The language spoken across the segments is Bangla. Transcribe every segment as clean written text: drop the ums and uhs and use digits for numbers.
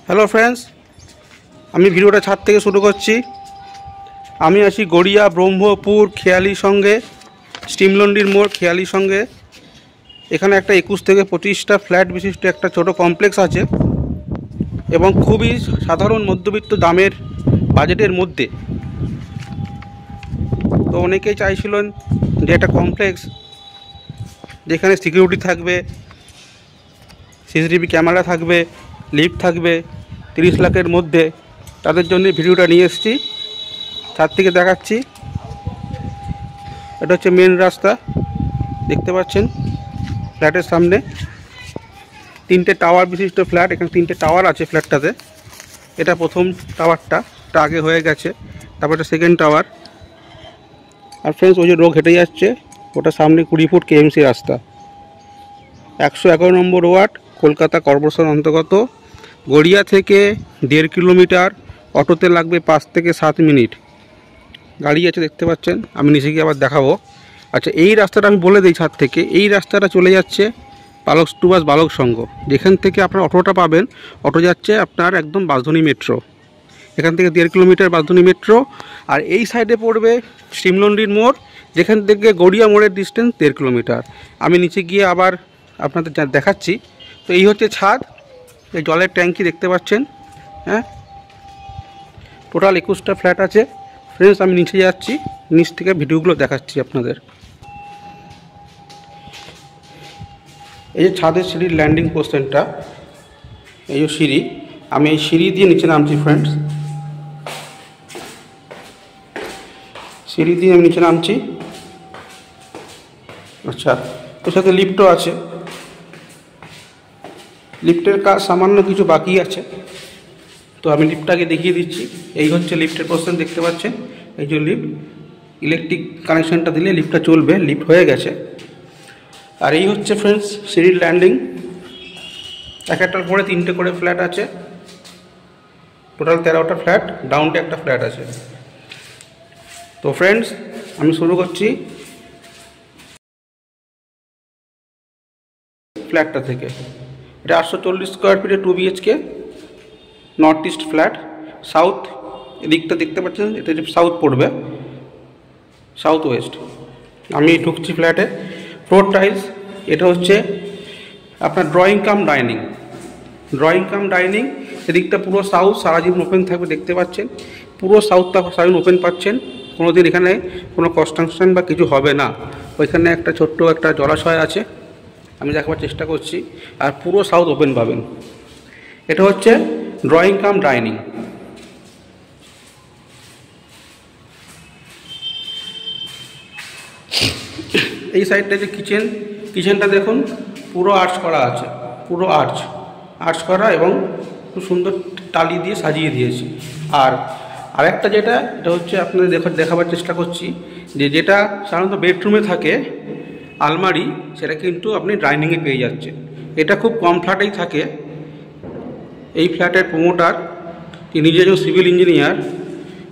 হ্যালো ফ্রেন্ডস, আমি ভিডিওটা ছাদ থেকে শুরু করছি। আমি আছি গড়িয়া ব্রহ্মপুর খেয়ালির সঙ্গে, স্টিমলন্ডির মোড় খেয়ালির সঙ্গে। এখানে একটা 21 থেকে 25টা ফ্ল্যাট বিশিষ্ট একটা ছোট কমপ্লেক্স আছে এবং খুবই সাধারণ মধ্যবিত্ত দামের বাজেটের মধ্যে। তো অনেকেই চাইছিলেন যে একটা কমপ্লেক্স যেখানে সিকিউরিটি থাকবে, সিসিটিভি ক্যামেরা থাকবে, লিফট থাকবে 30 লাখের মধ্যে, তাদের জন্য ভিডিওটা নিয়ে এসেছি। ছাদ থেকে দেখাচ্ছি। এটা হচ্ছে মেন রাস্তা, দেখতে পাচ্ছেন ফ্ল্যাটের সামনে 3টে টাওয়ার বিশিষ্ট ফ্ল্যাট। এখানে 3টে টাওয়ার আছে ফ্ল্যাটটাতে। এটা প্রথম টাওয়ারটা, এটা আগে হয়ে গেছে, তারপর এটা সেকেন্ড টাওয়ার। আর ফ্রেন্ডস, ওই যে রোড হেঁটে যাচ্ছে, ওটা সামনে 20 ফুট কেএমসি রাস্তা। 111 নম্বর ওয়ার্ড, কলকাতা কর্পোরেশন অন্তর্গত। গড়িয়া থেকে 1.5 কিলোমিটার, অটোতে লাগবে 5 থেকে 7 মিনিট। গাড়ি আছে দেখতে পাচ্ছেন, আমি নিচে গিয়ে আবার দেখাবো। আচ্ছা, এই রাস্তাটা আমি বলে দিই ছাদ থেকে। এই রাস্তাটা চলে যাচ্ছে বালক টু বালক সংঘ। যেখান থেকে আপনার অটোটা পাবেন, অটো যাচ্ছে আপনার একদম বাঁশধনী মেট্রো। এখান থেকে 1.5 কিলোমিটার বাঁশধনী মেট্রো। আর এই সাইডে পড়বে স্টিমলন্ডির মোড়, যেখান থেকে গড়িয়া মোড়ের ডিস্টেন্স 1.5 কিলোমিটার। আমি নিচে গিয়ে আবার আপনাদের দেখাচ্ছি। তো এই হচ্ছে ছাদ, এই জলের ট্যাঙ্কি দেখতে পাচ্ছেন। হ্যাঁ, টোটাল 21টা ফ্ল্যাট আছে। ফ্রেন্ডস, আমি নিচে যাচ্ছি, নিচ থেকে ভিডিওগুলো দেখাচ্ছি আপনাদের। এই যে ছাদের সিঁড়ির ল্যান্ডিং পোর্শনটা, এই যে সিঁড়ি, আমি এই সিঁড়ি দিয়ে নিচে নামছি ফ্রেন্ডস। সিঁড়ি দিয়ে আমি নিচে নামছি। আচ্ছা, ওর সাথে লিফটও আছে। লিফটের কাজ সামান্য কিছু বাকি আছে, তো আমি লিফটটাকে দেখিয়ে দিচ্ছি। এই হচ্ছে লিফটের পোর্শন, দেখতে পাচ্ছেন। এই যে লিফট, ইলেকট্রিক কানেকশনটা দিলে লিফটটা চলবে, লিফট হয়ে গেছে। আর এই হচ্ছে ফ্রেন্ডস সিঁড়ির ল্যান্ডিং। এক একটার পরে 3টে করে ফ্ল্যাট আছে, টোটাল 13টা ফ্ল্যাট, ডাউনটে একটা ফ্ল্যাট আছে। তো ফ্রেন্ডস, আমি শুরু করছি ফ্ল্যাটটা থেকে। এটা 840 স্কোয়ার ফিটে 2 BHK north east flat, south. এদিকটা দেখতে পাচ্ছেন, এটা যে সাউথ পড়বে, সাউথ ওয়েস্ট। আমি ঢুকছি ফ্ল্যাটে। Floor tiles. এটা হচ্ছে আপনার ড্রয়িং কাম ডাইনিং। এদিকটা পুরো সাউথ, সারা জীবন ওপেন থাকবে, দেখতে পাচ্ছেন। পুরো সাউথটা সারাদিন ওপেন পাচ্ছেন। কোনো দিন এখানে কোনো কনস্ট্রাকশন বা কিছু হবে না। ওইখানে একটা ছোট্ট একটা জলাশয় আছে, আমি দেখাবার চেষ্টা করছি। আর পুরো সাউথ ওপেন পাবেন। এটা হচ্ছে ড্রয়িং কাম ডাইনিং। এই সাইডটা যে কিচেনটা দেখুন, পুরো আর্চ করা আছে, পুরো আর্চ করা এবং খুব সুন্দর টালি দিয়ে সাজিয়ে দিয়েছি। আর আরেকটা এটা হচ্ছে আপনাদের দেখাবার চেষ্টা করছি, যেটা সাধারণত বেডরুমে থাকে আলমারি, সেটা কিন্তু আপনি ডাইনিংয়ে পেয়ে যাচ্ছেন। এটা খুব কম ফ্ল্যাটেই থাকে। এই ফ্ল্যাটের প্রমোটার, তিনি নিজে একজন সিভিল ইঞ্জিনিয়ার,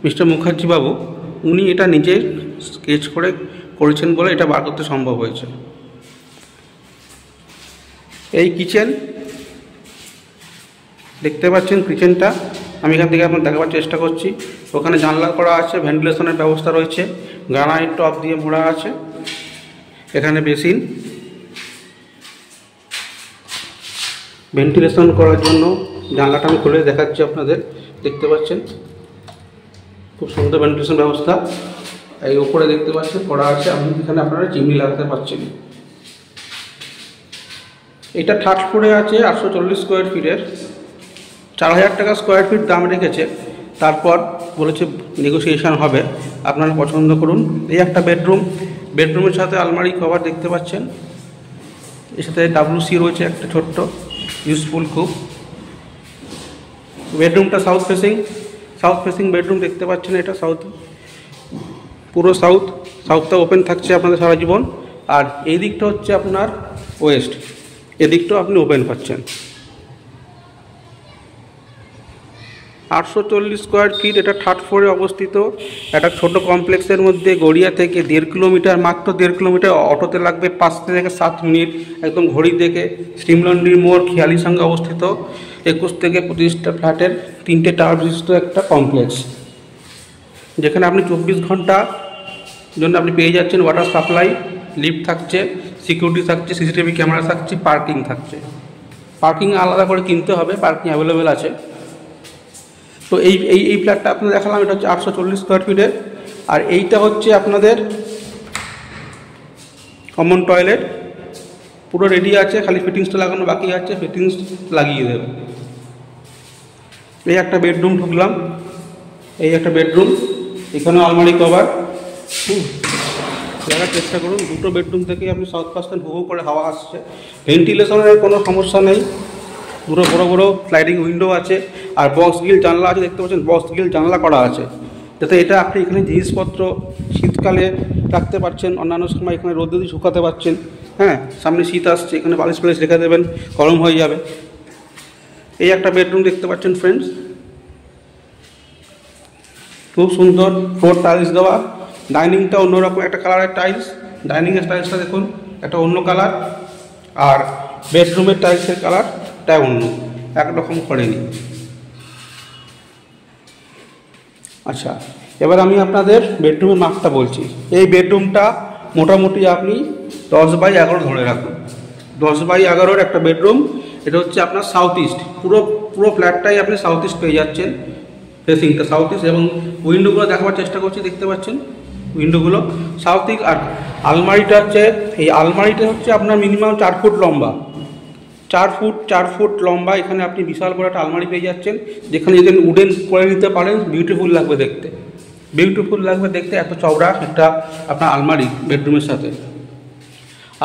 মিস্টার মুখার্জি বাবু, উনি এটা নিজে স্কেচ করেছেন বলে এটা বার করতে সম্ভব হয়েছে। এই কিচেন দেখতে পাচ্ছেন, কিচেনটা আমি এখান থেকে আপনার দেখাবার চেষ্টা করছি। ওখানে জানলা করা আছে, ভেন্টিলেশনের ব্যবস্থা রয়েছে, গ্রানাইট টপ দিয়ে মোড়া আছে। এখানে বেসিন, ভেন্টিলেশন করার জন্য জানলাটা আমি খুলে দেখাচ্ছি আপনাদের, দেখতে পাচ্ছেন খুব সুন্দর ভেন্টিলেশন ব্যবস্থা। এই উপরে দেখতে পাচ্ছেন করা আছে, আপনি এখানে আপনারা চিমনি লাগাতে পারছেন। এটা থার্ড ফ্লোরে আছে, 840 স্কোয়ার ফিটের, 4000 টাকা স্কোয়ার ফিট দাম রেখেছে। তারপর বলেছে নেগোসিয়েশন হবে, আপনারা পছন্দ করুন। এই একটা বেডরুমের সাথে আলমারি কভার দেখতে পাচ্ছেন। এর সাথে WC রয়েছে একটা ছোট্ট, ইউজফুল খুব। বেডরুমটা সাউথ ফেসিং বেডরুম দেখতে পাচ্ছেন। এটা পুরো সাউথটা ওপেন থাকছে আপনাদের সারা জীবন। আর এই দিকটা হচ্ছে আপনার ওয়েস্ট, এদিকটাও আপনি ওপেন পাচ্ছেন। 840 স্কোয়ার ফিট, এটা থার্ড ফ্লোরে অবস্থিত একটা ছোট কমপ্লেক্সের মধ্যে। গড়িয়া থেকে 1.5 কিলোমিটার, মাত্র 1.5 কিলোমিটার, অটোতে লাগবে 5 থেকে 7 মিনিট, একদম ঘড়ি দেখে। স্টিমলন্ডির মোড় খেয়ালির সঙ্গে অবস্থিত। 21 থেকে 25টা ফ্ল্যাটের 3টে টাওয়ার বিশিষ্ট একটা কমপ্লেক্স, যেখানে আপনি 24 ঘন্টা জন্য আপনি পেয়ে যাচ্ছেন ওয়াটার সাপ্লাই, লিফট থাকছে, সিকিউরিটি থাকছে, সিসিটিভি ক্যামেরা থাকছে, পার্কিং থাকছে। পার্কিং আলাদা করে কিনতে হবে, পার্কিং অ্যাভেলেবেল আছে। তো এই ফ্ল্যাটটা আপনাদের দেখালাম, এটা হচ্ছে 840 স্কোয়ার ফিটের। আর এইটা হচ্ছে আপনাদের কমন টয়লেট, পুরো রেডি আছে, খালি ফিটিংসটা লাগানো বাকি আছে, ফিটিংস লাগিয়ে দেবে। এই একটা বেডরুম ঢুকলাম, এই একটা বেডরুম, এখানে আলমারি কভার। দেখার চেষ্টা করুন, দুটো বেডরুম থেকে আপনি সাউথ পাস্তান হু করে হাওয়া আসছে, ভেন্টিলেশনের কোনো সমস্যা নেই, দুটো বড় বড় স্লাইডিং উইন্ডো আছে, আর বক্স গ্রিল জানলা আছে, দেখতে পাচ্ছেন বক্স গ্রিল জানলা করা আছে, যাতে এটা আপনি এখানে জিনিসপত্র শীতকালে রাখতে পারছেন, অন্যান্য সময় এখানে রোদে দিয়ে শুকাতে পারছেন। হ্যাঁ, সামনে শীত আসছে, এখানে বালিশ ফালিশ রেখে দেবেন, গরম হয়ে যাবে। এই একটা বেডরুম দেখতে পাচ্ছেন ফ্রেন্ডস, খুব সুন্দর, ফ্লোর টাইলস দেওয়া, ডাইনিংটা অন্যরকম একটা কালারের টাইলস, ডাইনিংয়ের টাইলসটা দেখুন একটা অন্য কালার, আর বেডরুমের টাইলসের কালারটা অন্য, একরকম করেনি। আচ্ছা, এবার আমি আপনাদের বেডরুমের মাপটা বলছি। এই বেডরুমটা মোটামুটি আপনি 10x11 ধরে রাখুন, 10x11 একটা বেডরুম। এটা হচ্ছে আপনার সাউথ ইস্ট, পুরো ফ্ল্যাটটাই আপনি সাউথ ইস্ট পেয়ে যাচ্ছেন, ফেসিংটা সাউথ ইস্ট। এবং উইন্ডোগুলো দেখাবার চেষ্টা করছি, দেখতে পাচ্ছেন উইন্ডোগুলো সাউথ ইস্ট। আর আলমারিটা হচ্ছে, এই আলমারিটা হচ্ছে আপনার মিনিমাম 4 ফুট লম্বা, 4 ফুট লম্বা। এখানে আপনি বিশাল বড় একটা আলমারি পেয়ে যাচ্ছেন, যেখানে যদি উডেন করে নিতে পারেন বিউটিফুল লাগবে দেখতে, এত চওড়া একটা আপনার আলমারি বেডরুমের সাথে।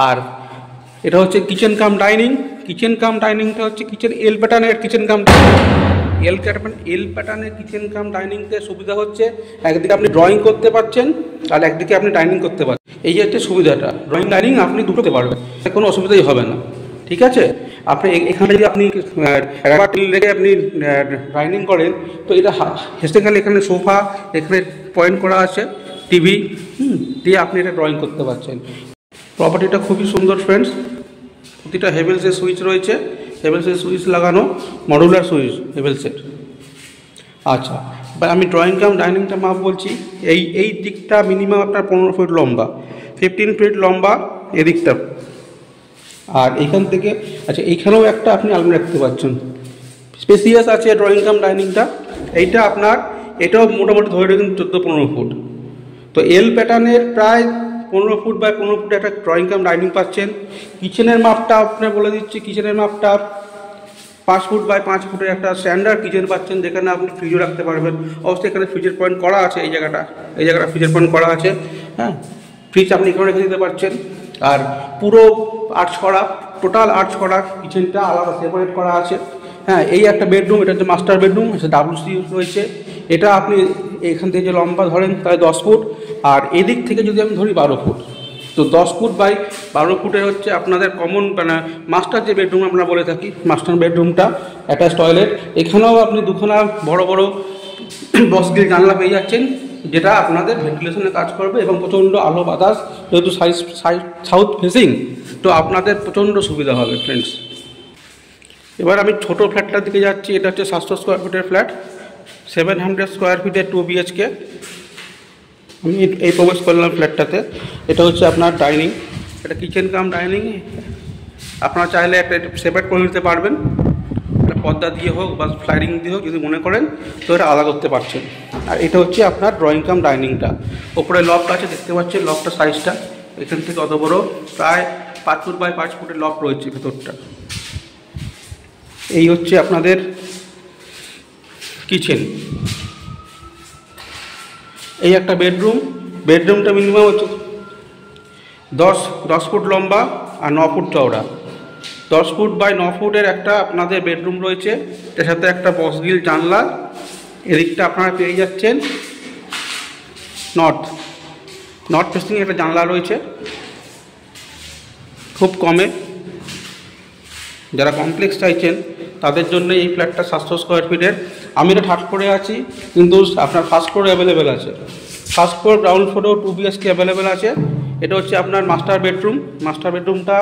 আর এটা হচ্ছে কিচেন কাম ডাইনিংটা হচ্ছে কিচেন এল প্যাটার্নের কিচেন কাম ডাইনিংতে সুবিধা হচ্ছে একদিকে আপনি ড্রয়িং করতে পারছেন, আর একদিকে আপনি ডাইনিং করতে পারছেন। এই যে হচ্ছে সুবিধাটা, ড্রয়িং ডাইনিং আপনি দুটো করতে পারবেন, কোনো অসুবিধাই হবে না। ঠিক আছে, আপনি এখানে যদি আপনি রেখে আপনি ডাইনিং করেন, তো এটা বেসিক্যালি এখানে সোফা, এখানে পয়েন্ট করা আছে, টিভি দিয়ে আপনি এটা ড্রয়িং করতে পারছেন। প্রপার্টিটা খুবই সুন্দর ফ্রেন্ডস, প্রতিটা হেভেলসের সুইচ রয়েছে, হেভেলসের সুইচ লাগানো, মডুলার সুইচ হেভেলসের। আচ্ছা, এবার আমি ড্রয়িং কাম ডাইনিংটা মাপ বলছি। এই দিকটা মিনিমাম আপনার 15 ফিট লম্বা, 15 ফিট লম্বা এদিকটা। আর এইখান থেকে, আচ্ছা এইখানেও একটা আপনি আলমারি রাখতে পারছেন, স্পেসিয়াস আছে ড্রয়িং কাম ডাইনিংটা। এইটা আপনার, এটাও মোটামুটি ধরে রাখুন 14-15 ফুট। তো এল প্যাটার্নের প্রায় 15 ফুট বাই 15 ফুট একটা ড্রয়িং কাম ডাইনিং পাচ্ছেন। কিচেনের মাপটা আপনার বলে দিচ্ছি, কিচেনের মাপটা 5 ফুট বাই 5 ফুটের একটা স্ট্যান্ডার্ড কিচেন পাচ্ছেন, যেখানে আপনি ফ্রিজও রাখতে পারবেন। অবশ্যই এখানে ফ্রিজের পয়েন্ট করা আছে, এই জায়গাটা ফ্রিজের পয়েন্ট করা আছে। হ্যাঁ, ফ্রিজ আপনি এখানে রেখে দিতে পারছেন। আর পুরো আর্চ করা, টোটাল আর্চ করা কিচেনটা আলাদা সেপারেট করা আছে। হ্যাঁ, এই একটা বেডরুম, এটা হচ্ছে মাস্টার বেডরুম, WC রয়েছে। এটা আপনি এখান থেকে যে লম্বা ধরেন তাহলে 10 ফুট, আর এদিক থেকে যদি আমি ধরি 12 ফুট, তো 10 ফুট বাই 12 ফুটের হচ্ছে আপনাদের কমন, মানে মাস্টার যে বেডরুম আমরা বলে থাকি, মাস্টার বেডরুমটা, অ্যাটাচ টয়লেট। এখানেও আপনি দুখানা বড় বড় বক্স গ্রিল জানলা পেয়ে যাচ্ছেন, যেটা আপনাদের ভেন্টিলেশনে কাজ করবে এবং প্রচণ্ড আলো বাতাস, যেহেতু সাউথ ফেসিং, তো আপনাদের প্রচণ্ড সুবিধা হবে ফ্রেন্ডস। এবার আমি ছোটো ফ্ল্যাটটার দিকে যাচ্ছি। এটা হচ্ছে 700 স্কোয়ার ফিটের ফ্ল্যাট, 700 স্কোয়ার ফিটের 2 BHK। আমি এই প্রবেশ করলাম ফ্ল্যাটটাতে। এটা হচ্ছে আপনার ডাইনিং, এটা কিচেন কাম ডাইনিং। আপনারা চাইলে একটা সেপারেট করে নিতে পারবেন, এটা পর্দা দিয়ে হোক বা স্লাইডিং দিয়ে হোক, যদি মনে করেন তো এটা আলাদা করতে পারছেন। আর এটা হচ্ছে আপনার ড্রয়িং কাম ডাইনিংটা। ওপরে লফট আছে, দেখতে পাচ্ছেন লফটটা সাইজটা এখান থেকে অত বড়, প্রায় 5 ফুট বাই 5 ফুটের লফট রয়েছে ভেতরটা। এই হচ্ছে আপনাদের কিচেন। এই একটা বেডরুমটা মিনিমাম হচ্ছে 10 ফুট লম্বা আর 9 ফুট চওড়া। 10 ফুট বাই 9 ফুটের একটা আপনাদের বেডরুম রয়েছে, এর সাথে একটা বক্স গ্রিল জানলা। এদিকটা আপনারা পেয়ে যাচ্ছেন নর্থ ফেসিং একটা জানলা রয়েছে, খুব কমে। যারা কমপ্লেক্স চাইছেন তাদের জন্য এই ফ্ল্যাটটা 700 স্কোয়ার ফিটের। আমি এটা 3rd ফ্লোরে আছি, কিন্তু আপনার 1st ফ্লোরে অ্যাভেলেবেল আছে। 1st ফ্লোর গ্রাউন্ড ফ্লোরেও 2 BHK অ্যাভেলেবেল আছে। এটা হচ্ছে আপনার মাস্টার বেডরুমটা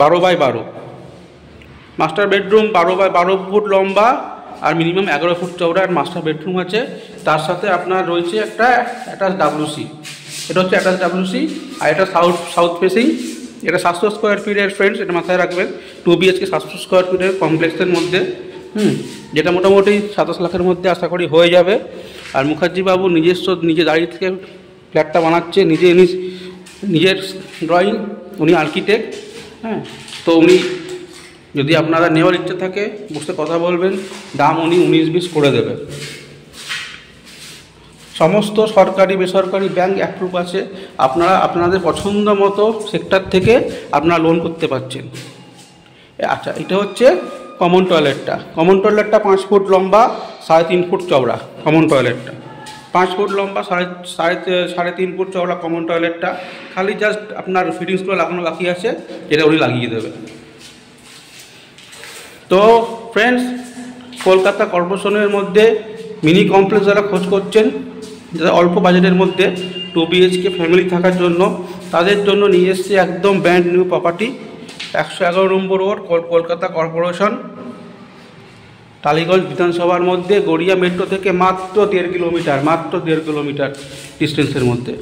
12 বাই 12। মাস্টার বেডরুম 12 ফুট লম্বা আর মিনিমাম 11 ফুট চওড়া মাস্টার বেডরুম আছে। তার সাথে আপনার রয়েছে একটা অ্যাটাচ WC, এটা হচ্ছে অ্যাটাচ WC। আর এটা সাউথ ফেসিং, এটা 700 স্কোয়ার ফিটের ফ্রেন্ডস, এটা মাথায় রাখবেন। 2 BHK 700 স্কোয়ার ফিটের কমপ্লেক্সের মধ্যে, যেটা মোটামুটি 27 লাখের মধ্যে আশা করি হয়ে যাবে। আর মুখার্জি বাবু নিজে দাঁড়িয়ে থেকে ফ্ল্যাটটা বানাচ্ছে, নিজের ড্রয়িং, উনি আর্কিটেক্ট। হ্যাঁ, তো উনি যদি আপনারা নেওয়ার ইচ্ছে থাকে বসে কথা বলবেন, দাম উনি 19-20 করে দেবে। সমস্ত সরকারি বেসরকারি ব্যাংক অ্যাপ্রুভ আছে, আপনারা আপনাদের পছন্দ মতো সেক্টর থেকে আপনারা লোন করতে পারছেন। আচ্ছা, এটা হচ্ছে কমন টয়লেটটা। 5 ফুট লম্বা, 3.5 ফুট চওড়া কমন টয়লেটটা। 5 ফুট লম্বা, 3.5 ফুট চওড়া কমন টয়লেটটা। খালি জাস্ট আপনার ফিটিংসগুলো লাগানো বাকি আছে, যেটা উনি লাগিয়ে দেবে। তো ফ্রেন্ডস, কলকাতা কর্পোরেশনের মধ্যে মিনি কমপ্লেক্স যারা খোঁজ করছেন, যারা অল্প বাজেটের মধ্যে 2 BHK ফ্যামিলি থাকার জন্য, তাদের জন্য নিয়ে এসছে একদম ব্র্যান্ড নিউ প্রপার্টি। 111 নম্বর ওয়ার্ড, কলকাতা কর্পোরেশন, টালিগঞ্জ বিধানসভার মধ্যে, গড়িয়া মেট্রো থেকে মাত্র 1.5 কিলোমিটার ডিস্টেন্সের মধ্যে।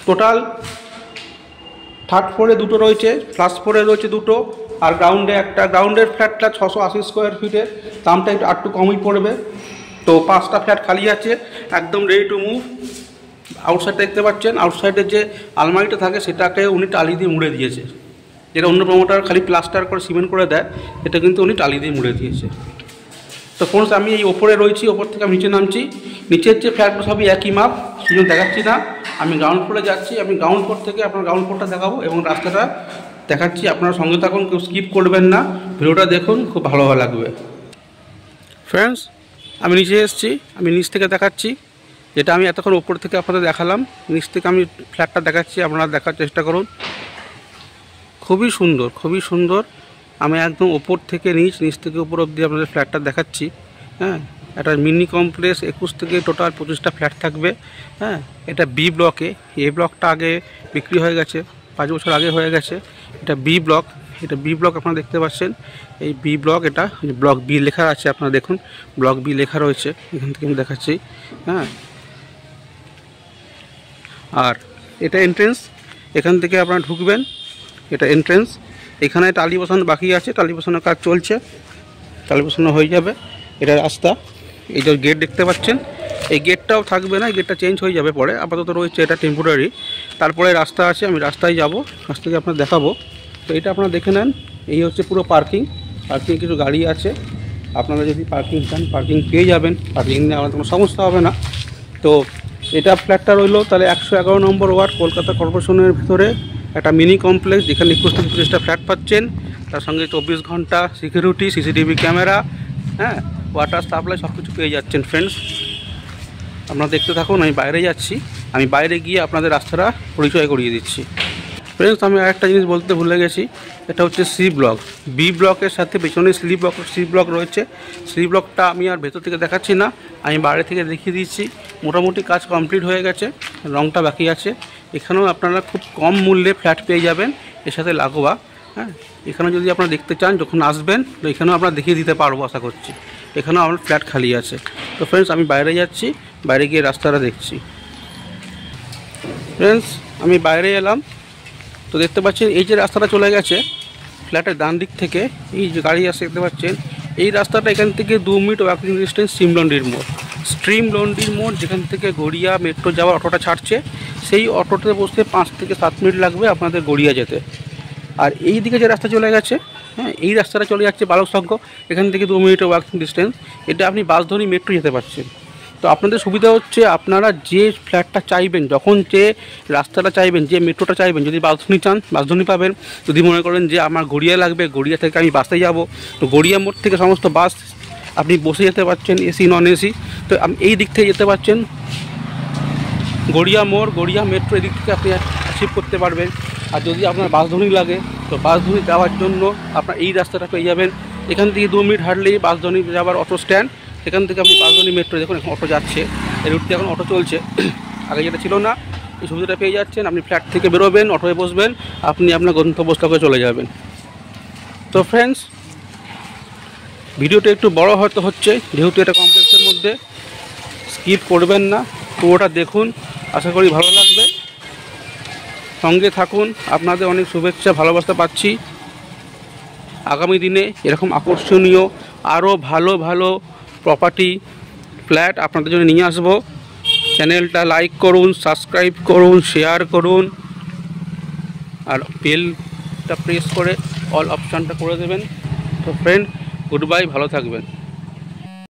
টোটাল থার্ড ফ্লোরে 2টো রয়েছে, ফার্স্ট ফ্লোরে রয়েছে 2টো, আর গ্রাউন্ডে একটা। গ্রাউন্ডের ফ্ল্যাটটা 680 স্কোয়ার ফিটের, দামটা একটু কমই পড়বে। তো 5টা ফ্ল্যাট খালি আছে, একদম রেডি টু মুভ। আউটসাইড দেখতে পাচ্ছেন, আউটসাইডের যে আলমারিটা থাকে সেটাকে উনি টালি দিয়ে মুড়ে দিয়েছে, যেটা অন্য প্রমোটার খালি প্লাস্টার করে সিমেন্ট করে দেয়, এটা কিন্তু উনি টালি দিয়ে মুড়ে দিয়েছে। তো ফ্রেন্ডস, আমি এই ওপরে রয়েছি, ওপর থেকে আমি নিচে নামছি। নিচের যে ফ্ল্যাটগুলো সবই একই মাপ, সেজন্য দেখাচ্ছি না। আমি গ্রাউন্ড ফ্লোরে যাচ্ছি, আমি গ্রাউন্ড ফ্লোর থেকে আপনার গ্রাউন্ড ফ্লোরটা দেখাবো এবং রাস্তাটা দেখাচ্ছি। আপনারা সঙ্গে থাকুন, কেউ স্কিপ করবেন না, ভিডিওটা দেখুন, খুব ভালো লাগবে। ফ্রেন্ডস, আমি নিচে এসেছি, আমি নিচ থেকে দেখাচ্ছি, যেটা আমি এতক্ষণ ওপর থেকে আপনাদের দেখালাম। নিচ থেকে আমি ফ্ল্যাটটা দেখাচ্ছি, আপনারা দেখার চেষ্টা করুন। খুবই সুন্দর। আমি একদম ওপর থেকে নিচ থেকে উপর অবধি আপনাদের ফ্ল্যাটটা দেখাচ্ছি। হ্যাঁ, এটা মিনি কমপ্লেক্স, 21 থেকে টোটাল 25টা ফ্ল্যাট থাকবে। হ্যাঁ, এটা বি ব্লকে। এ ব্লকটা আগে বিক্রি হয়ে গেছে, 5 বছর আগে হয়ে গেছে। এটা বি ব্লক, আপনারা দেখতে পাচ্ছেন। এই বি ব্লক, এটা ব্লক বি লেখা আছে, আপনারা দেখুন ব্লক বি লেখা রয়েছে, এখান থেকে আমি দেখাচ্ছি। হ্যাঁ, আর এটা এন্ট্রেন্স, এখান থেকে আপনারা ঢুকবেন, এটা এন্ট্রেন্স। এখানে টালি বসানো বাকি আছে, টালি বসানোর কাজ চলছে, টালি বসানো হয়ে যাবে। এটা রাস্তা, এই যে গেট দেখতে পাচ্ছেন, এই গেটটাও থাকবে না, এই গেটটা চেঞ্জ হয়ে যাবে পরে, আপাতত রয়েছে এটা টেম্পোরারি। তারপরে রাস্তা আছে, আমি রাস্তায় যাব, রাস্তাকে আপনার দেখাবো। তো এটা আপনারা দেখে নেন, এই হচ্ছে পুরো পার্কিং। কিছু গাড়ি আছে, আপনারা যদি পার্কিং চান পার্কিং পেয়ে যাবেন, পার্কিং নিয়ে আমাদের কোনো সমস্যা হবে না। তো এটা ফ্ল্যাটটা রইলো তাহলে 111 নম্বর ওয়ার্ড, কলকাতা কর্পোরেশনের ভিতরে একটা মিনি কমপ্লেক্স, যেখানে 21 থেকে 25টা ফ্ল্যাট পাচ্ছেন। তার সঙ্গে 24 ঘন্টা সিকিউরিটি, CCTV ক্যামেরা, হ্যাঁ, ওয়াটার সাপ্লাই, সব কিছু পেয়ে যাচ্ছেন। ফ্রেন্ডস, আপনারা দেখতে থাকুন, আমি বাইরে যাচ্ছি, আমি বাইরে গিয়ে আপনাদের রাস্তাটা পরিচয় করিয়ে দিচ্ছি। ফ্রেন্ডস, আমি আরেকটা জিনিস বলতে ভুলে গেছি, এটা হচ্ছে সি ব্লক। বি ব্লকের সাথে পেছনে সি ব্লক রয়েছে। সি ব্লকটা আমি আর ভেতর থেকে দেখাচ্ছি না, আমি বাইরে থেকে দেখিয়ে দিচ্ছি। মোটামুটি কাজ কমপ্লিট হয়ে গেছে, রংটা বাকি আছে। এখানেও আপনারা খুব কম মূল্যে ফ্ল্যাট পেয়ে যাবেন, এর সাথে লাগোয়া। হ্যাঁ, এখানে যদি আপনারা দেখতে চান যখন আসবেন, তো এখানেও আপনারা দেখিয়ে দিতে পারবো আশা করছি। এখানেও আমার ফ্ল্যাট খালি আছে। তো ফ্রেন্ডস, আমি বাইরে যাচ্ছি, বাইরে গিয়ে রাস্তাটা দেখছি। ফ্রেন্ডস, আমি বাইরে এলাম, তো দেখতে পাচ্ছেন এই যে রাস্তাটা চলে গেছে ফ্ল্যাটের ডান দিক থেকে, এই যে গাড়ি আসছে দেখতে পাচ্ছেন, এই রাস্তাটা এখান থেকে 2 মিনিট ওয়াকিং ডিস্টেন্স স্ট্রিম লন্ডির মোড়, যেখান থেকে গড়িয়া মেট্রো যাওয়ার অটোটা ছাড়ছে, সেই অটোতে বসতে 5 থেকে 7 মিনিট লাগবে আপনাদের গড়িয়া যেতে। আর এই দিকে যে রাস্তা চলে গেছে, হ্যাঁ, এই রাস্তাটা চলে যাচ্ছে বালকসংঘ, এখান থেকে 2 মিনিট ওয়াকিং ডিস্টেন্স। এটা আপনি বাস ধরে মেট্রো যেতে পারছেন। তো আপনাদের সুবিধা হচ্ছে, আপনারা যে ফ্ল্যাটটা চাইবেন, যখন যে রাস্তাটা চাইবেন, যে মেট্রোটা চাইবেন, যদি বাসধনী চান বাসধনী পাবেন। যদি মনে করেন যে আমার গড়িয়া লাগবে, গড়িয়া থেকে আমি বাসে যাব, তো গড়িয়া মোড় থেকে সমস্ত বাস আপনি বসে যেতে পারছেন, এসি নন এসি। তো এই দিক থেকে যেতে পারছেন, গড়িয়া মোড়, গড়িয়া মেট্রো, এদিক থেকে আপনি অ্যাচিভ করতে পারবেন। আর যদি আপনার বাসধনী লাগে, তো বাসধনী যাওয়ার জন্য আপনার এই রাস্তাটা পেয়ে যাবেন। এখান থেকে 2 মিনিট হাঁটলেই বাসধনী যাওয়ার অটো স্ট্যান্ড, সেখান থেকে আপনি বাসধনী মেট্রো, দেখুন এখন অটো যাচ্ছে, এই রুটটি এখন অটো চলছে, আগে যেটা ছিল না, এই সুবিধাটা পেয়ে যাচ্ছেন। আপনি ফ্ল্যাট থেকে বেরোবেন, অটোয় বসবেন, আপনি আপনার গন্তব্যস্থলে চলে যাবেন। তো ফ্রেন্ডস, ভিডিওটা একটু বড় হয়তো হচ্ছে, যেহেতু এটা কমপ্লেক্সের মধ্যে। স্কিপ করবেন না, পুরোটা দেখুন, আশা করি ভালো লাগবে। সঙ্গে থাকুন, আপনাদের অনেক শুভেচ্ছা ভালোবাসা পাচ্ছি। আগামী দিনে এরকম আকর্ষণীয় আরও ভালো ভালো প্রপার্টি ফ্ল্যাট আপনাদের জন্য নিয়ে আসবো। চ্যানেলটা লাইক করুন, সাবস্ক্রাইব করুন, শেয়ার করুন, আর বেলটা প্রেস করে অল অপশানটা করে দেবেন। তো ফ্রেন্ড, গুড বাই, ভালো থাকবেন।